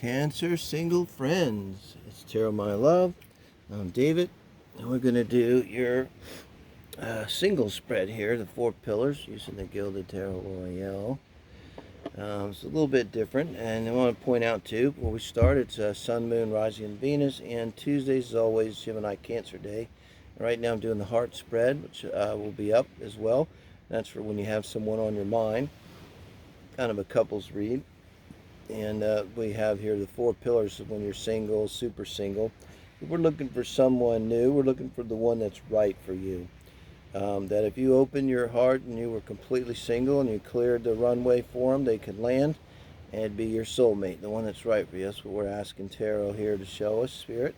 Cancer Single Friends. It's Tarot My Love. I'm David, and we're going to do your single spread here, the 4 pillars, using the Gilded Tarot Royale. It's a little bit different, and I want to point out too, before we start, it's Sun, Moon, Rising, and Venus, and Tuesdays is always Gemini Cancer Day. Right now I'm doing the heart spread, which will be up as well. That's for when you have someone on your mind, kind of a couples read. And we have here the 4 pillars of when you're single, super single. If we're looking for someone new, we're looking for the one that's right for you. That if you open your heart and you were completely single and you cleared the runway for them, they could land and be your soulmate, the one that's right for you. That's what we're asking Tarot here to show us, Spirit,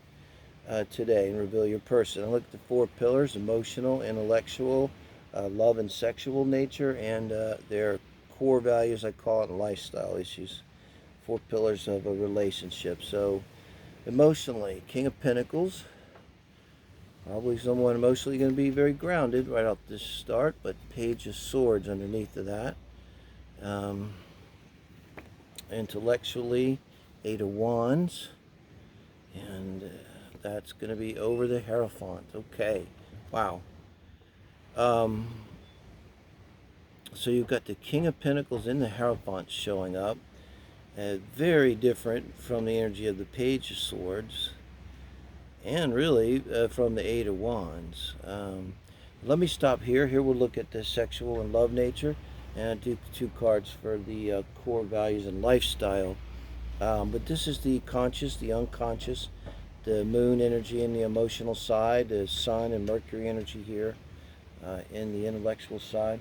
today, and reveal your person. I look at the 4 pillars: emotional, intellectual, love and sexual nature, and their core values, I call it, and lifestyle issues. 4 pillars of a relationship. So emotionally, King of Pentacles, probably someone emotionally going to be very grounded right off the start, but Page of Swords underneath of that. Intellectually, 8 of Wands, and that's going to be over the Hierophant. Okay, wow. So you've got the King of Pentacles in the Hierophant showing up. Very different from the energy of the Page of Swords, and really from the 8 of Wands. Let me stop here. Here we'll look at the sexual and love nature, and do 2 cards for the core values and lifestyle. But this is the conscious, the unconscious, the moon energy in the emotional side, the sun and Mercury energy here in the intellectual side.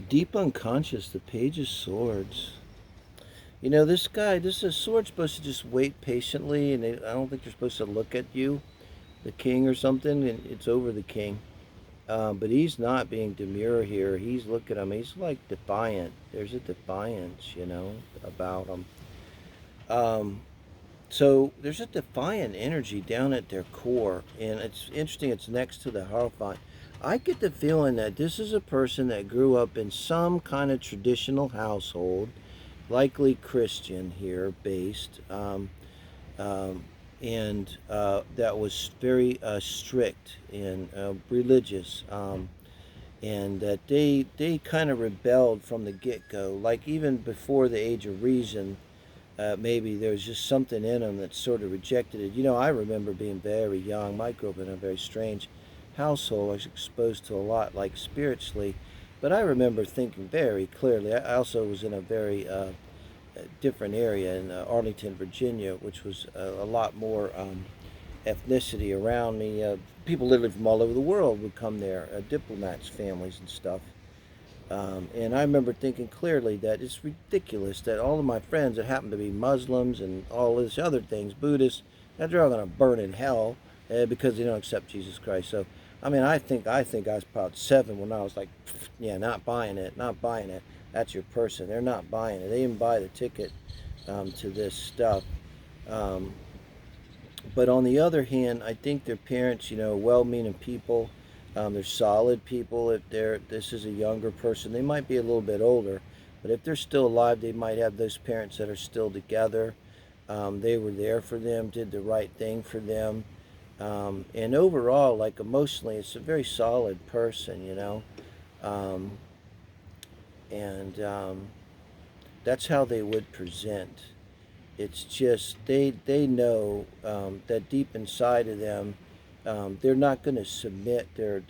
Deep unconscious, the Page of Swords. You know, this sword's supposed to just wait patiently, and I don't think they're supposed to look at you, the king or something, and it's over the king. But he's not being demure here. He's looking at him. He's like defiant. There's a defiance, you know, about him. So there's a defiant energy down at their core, and it's interesting. It's next to the Hierophant. I get the feeling that this is a person that grew up in some kind of traditional household, likely Christian here based, and that was very strict and religious, and that they kind of rebelled from the get-go, like even before the age of reason. Maybe there was just something in them that sort of rejected it. You know, I remember being very young. I grew up in a very strange household. I was exposed to a lot, like spiritually, but I remember thinking very clearly. I also was in a very different area in Arlington, Virginia, which was a lot more ethnicity around me. People literally from all over the world would come there, diplomats, families, and stuff. And I remember thinking clearly that it's ridiculous that all of my friends that happen to be Muslims and all this other things, Buddhists, that they're all going to burn in hell because they don't accept Jesus Christ. So, I mean, I think I was about 7 when I was like, yeah, not buying it. That's your person. They're not buying it. They didn't buy the ticket to this stuff. But on the other hand, I think their parents, you know, well-meaning people. They're solid people. If this is a younger person, they might be a little bit older, but if they're still alive, they might have those parents that are still together. They were there for them, did the right thing for them, and overall, like emotionally, it's a very solid person, you know, and that's how they would present. It's just they know that deep inside of them. They're not going to submit their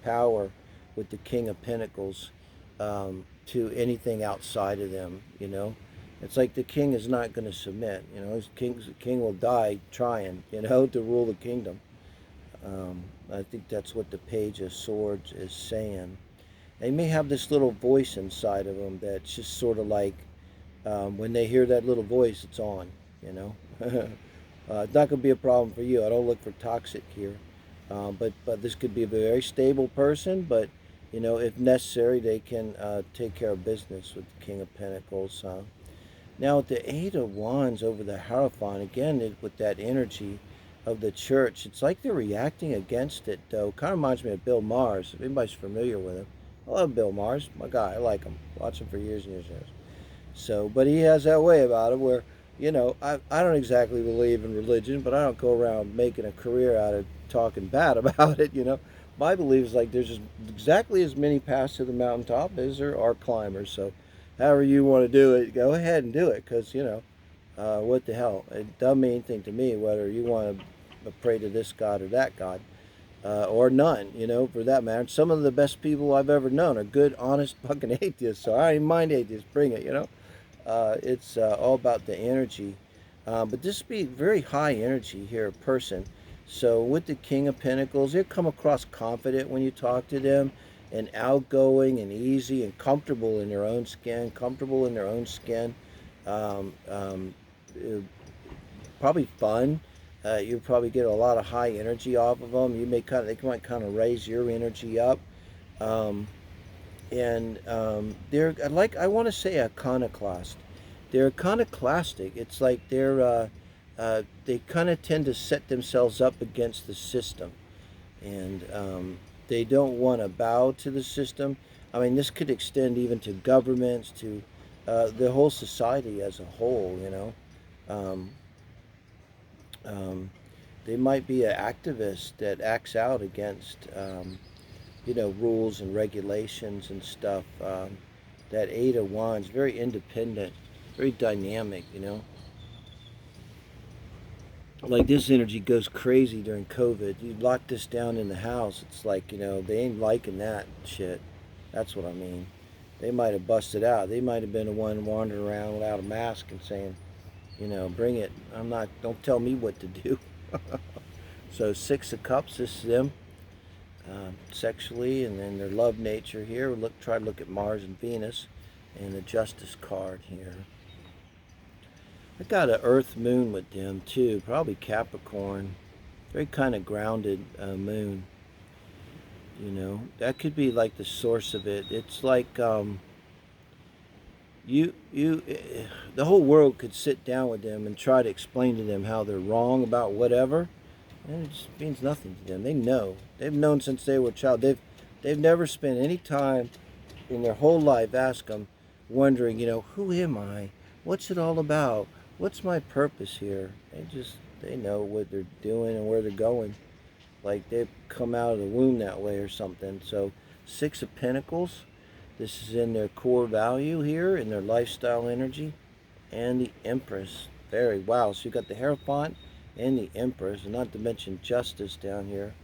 power with the King of Pentacles to anything outside of them. You know, it's like the king is not going to submit. You know, the king will die trying, you know, to rule the kingdom. I think that's what the Page of Swords is saying. They may have this little voice inside of them that's just sort of like when they hear that little voice, it's on. You know. It's not going to be a problem for you. I don't look for toxic here, but this could be a very stable person. But you know, if necessary, they can take care of business with the King of Pentacles. Now, with the 8 of Wands over the Hierophant, again with that energy of the church, it's like they're reacting against it. Though, kind of reminds me of Bill Maher. If anybody's familiar with him, I love Bill Maher's my guy. I like him. Watch him for years and years and years. So, but he has that way about him where, I don't exactly believe in religion, but I don't go around making a career out of talking bad about it. My belief is like there's just exactly as many paths to the mountaintop as there are climbers. So, however you want to do it, go ahead and do it because, what the hell? It doesn't mean anything to me whether you want to pray to this God or that God. Or none, for that matter. Some of the best people I've ever known are good, honest fucking atheists. So I don't mind atheists. Bring it. It's all about the energy. But this be very high energy here, person. So with the King of Pentacles, they come across confident when you talk to them, and outgoing and easy and comfortable in their own skin. Comfortable in their own skin. Um, um, uh, Probably fun. You probably get a lot of high energy off of them. They might kind of raise your energy up. Um, and they're like I want to say iconoclast. They're iconoclastic. It's like they kind of tend to set themselves up against the system, and they don't want to bow to the system. I mean, this could extend even to governments, to the whole society as a whole. Um, um, they might be an activist that acts out against rules and regulations and stuff. That Eight of Wands, very independent, very dynamic. Like this energy goes crazy during COVID. You lock this down in the house, it's like, they ain't liking that shit. That's what I mean. They might have busted out. They might have been the one wandering around without a mask and saying, bring it. Don't tell me what to do. So, Six of Cups, this is them. Sexually, and then their love nature here. Try to look at Mars and Venus, and the Justice card here. I got an Earth Moon with them too, probably Capricorn. Very kind of grounded moon. That could be like the source of it. It's like the whole world could sit down with them and try to explain to them how they're wrong about whatever, and it just means nothing to them. They know. They've known since they were a child. They've never spent any time in their whole life, ask them, wondering, who am I? What's it all about? What's my purpose here? They know what they're doing and where they're going. Like they've come out of the womb that way or something. So, Six of Pentacles. This is in their core value here, in their lifestyle energy, and the Empress. Wow. So you got the Hierophant and the Empress, and not to mention Justice down here.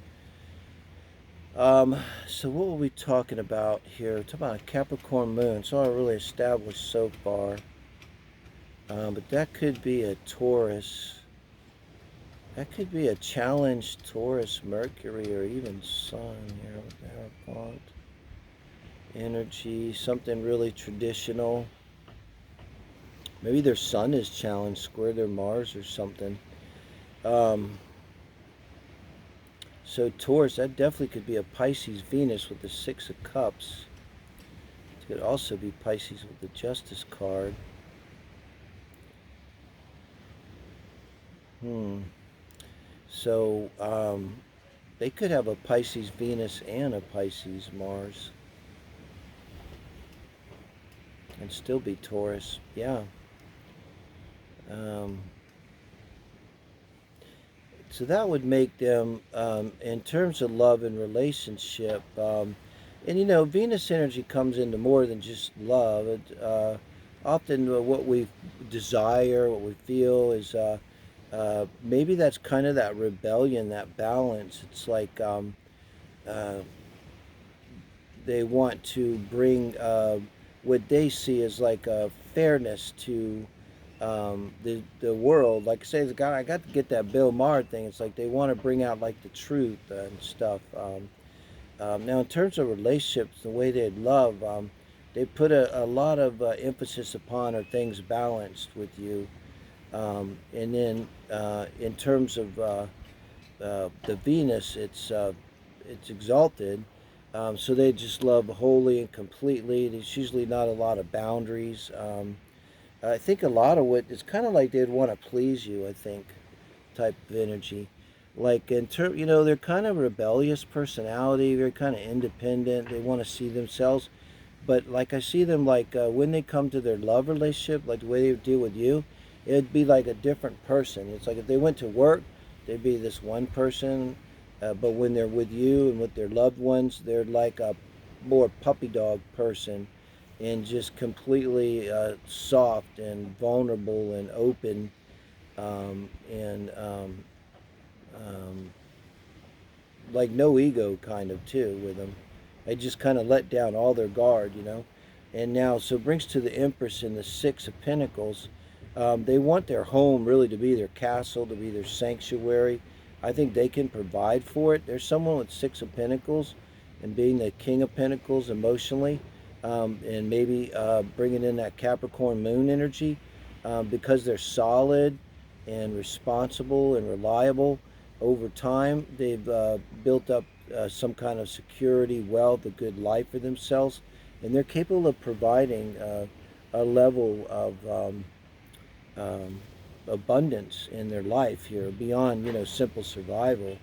So what were we talking about here? We're talking about a Capricorn moon. It's all really established so far. But that could be a Taurus. That could be a challenged Taurus, Mercury, or even Sun here with the Hierophant. Energy, something really traditional. Maybe their Sun is challenged, square their Mars or something. So Taurus, that definitely could be a Pisces Venus with the Six of Cups. It could also be Pisces with the Justice card. So they could have a Pisces Venus and a Pisces Mars. And still be Taurus. Yeah. So that would make them, in terms of love and relationship, and Venus energy comes into more than just love. Often what we desire, what we feel is maybe that's kind of that rebellion, that balance. It's like they want to bring what they see as like a fairness to the world. Like I say, I got to get that Bill Maher thing. It's like they want to bring out like the truth and stuff. Now, in terms of relationships, the way they love, they put a lot of emphasis upon are things balanced with you. And then in terms of the Venus, it's exalted. So they just love wholly and completely. There's usually not a lot of boundaries. I think a lot of it's kind of like they'd want to please you, I think, type of energy. like you know, they're kind of rebellious personality. They're kind of independent. They want to see themselves, but like I see them like when they come to their love relationship, like the way they deal with you, it'd be like a different person. It's like if they went to work, they'd be this one person, but when they're with you and with their loved ones, they're like a more puppy dog person, and just completely soft and vulnerable and open, and um, like no ego kind of too with them. They just kind of let down all their guard, you know. And now, so it brings to the Empress in the Six of Pentacles. They want their home really to be their castle, to be their sanctuary. I think they can provide for it. There's someone with Six of Pentacles and being the King of Pentacles emotionally, and maybe bringing in that Capricorn moon energy, because they're solid and responsible and reliable. Over time, they've built up some kind of security, wealth, a good life for themselves, and they're capable of providing a level of um, abundance in their life here beyond, you know, simple survival.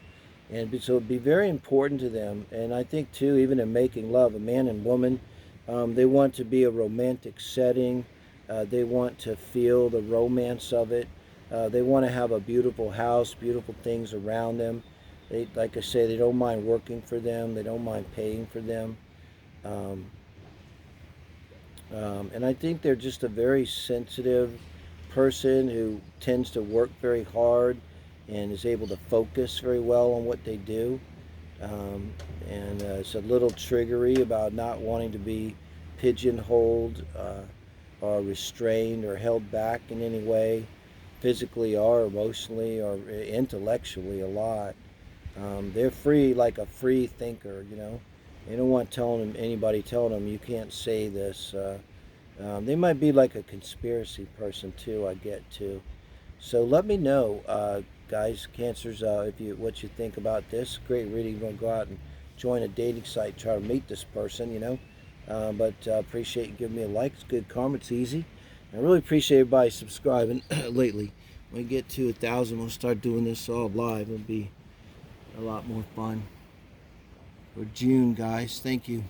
And so it'd be very important to them. And I think too, even in making love, a man and woman, they want to be a romantic setting. They want to feel the romance of it. They want to have a beautiful house, beautiful things around them. They, like I say, they don't mind working for them. They don't mind paying for them. Um, and I think they're just a very sensitive person who tends to work very hard and is able to focus very well on what they do. Um, and it's a little triggery about not wanting to be pigeonholed, or restrained or held back in any way, physically or emotionally or intellectually a lot. They're free, like a free thinker, you know. They don't want anybody telling them you can't say this. They might be like a conspiracy person too. I get too. So let me know, guys, Cancers, if you what you think about this. Great reading. You're gonna go out and join a dating site, try to meet this person, you know. But appreciate you giving me a like. It's good karma. It's easy. I really appreciate everybody subscribing lately. When we get to 1,000, we'll start doing this all live. It'll be a lot more fun. For June, guys. Thank you.